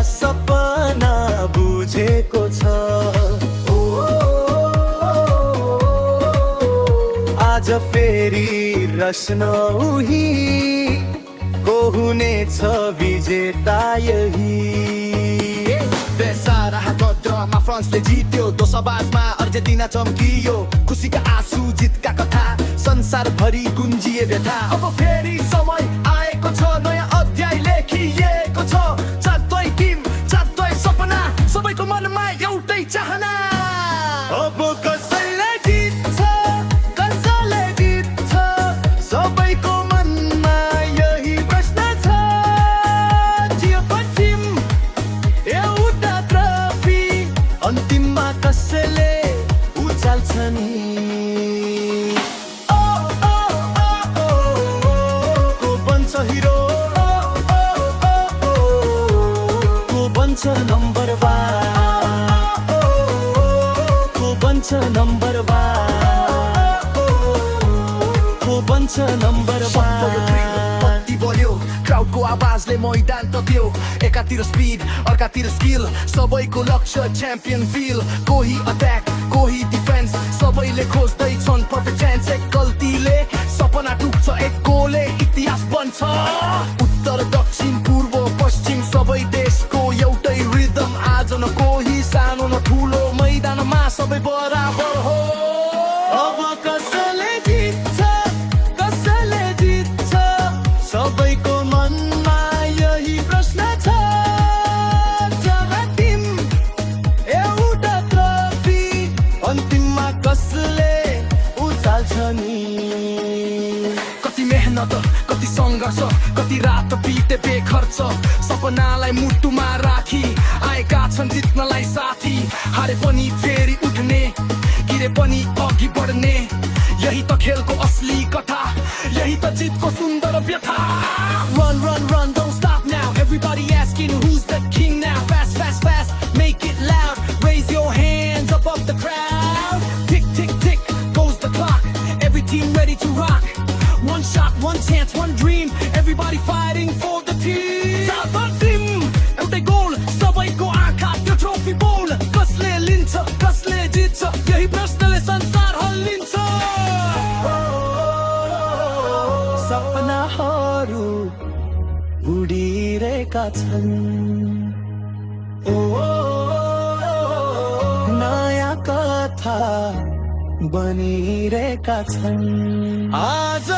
सपना बुझेको छ। आज फेरि रस्न उही को हुनेछ विजेता यही। बेसारा हातमा फ्रान्सले जित्यो, दोस्रोबाजमा अर्जेन्टिना चम्कियो। खुसीका आँसु जितका कथा संसारभरि गुन्जिए व्यथा। अब फेरि समय आएको छ, नयाँ अध्याय लेखिएको छ। चाँदै टिम चाँदै सपना, सबैको मनमा एउटै चाहना। अब कसैले जित्छ कसैले जित्छ, सबैको मनमा यही प्रश्न छ। जियोको टिम एउटा ट्रफी, अन्तिममा कसैले उचाल्छ नि। को बन्छ हिरो, को बन्छ नम्बर 1, को बन्छ नम्बर 1, को बन्छ नम्बर 1। बत्ती बल्यो, क्राउडको आवाजले मैदान तत्यो। एकातिर स्पिड अर्कातिर स्किल, सबैको लक्ष्य च्याम्पियन फिल। कोही अट्याक कोही डिफेन्स, सबैले खोज्दैछन् पर्फेक्ट चान्स। एक गल्तीले सपना टुक्छ, एक गोलले इतिहास बन्छ। उत्तर दक्षिण पूर्व पश्चिम सबै देशको एउटै रिदम। आज न कोही सानो न ठुलो, मैदानमा सबै बराबर हो। अब कसैले जित्छ कसैले जित्छ, सबैको मनमा यही प्रश्न छ। जब टिम एउटा ट्रफी, अन्तिममा कसले उचाल्छ नि। कति मेहनत कति सङ्घर्ष, कति रात बिते बेखर्च। सपनालाई मुटुमा राखी आएका छन् जित्नलाई साथी। हारे पनि फेरि उठ्ने, गिरे पनि अघि बढ्ने। यही त खेलको असली कथा, यही त जितको सुन्दर व्यथा। Run, run, run, don't stop now. Everybody asking who's the king now. Fast, fast, fast, make it loud. Raise your hands above the crowd. Tick, tick, tick, goes the clock. Every team ready to rock. One shot, one chance, one dream. Everybody fighting for the team. Saba team, एउटै goal, सबैको आँखा त्यो trophy बोल। कसले लिन्छ कसले जित्छ, यही प्रश्नले संसार हल्लिन्छ। सपनाहरू उडिरहेका छन्, नयाँ कथा बनिरहेका छन्। आज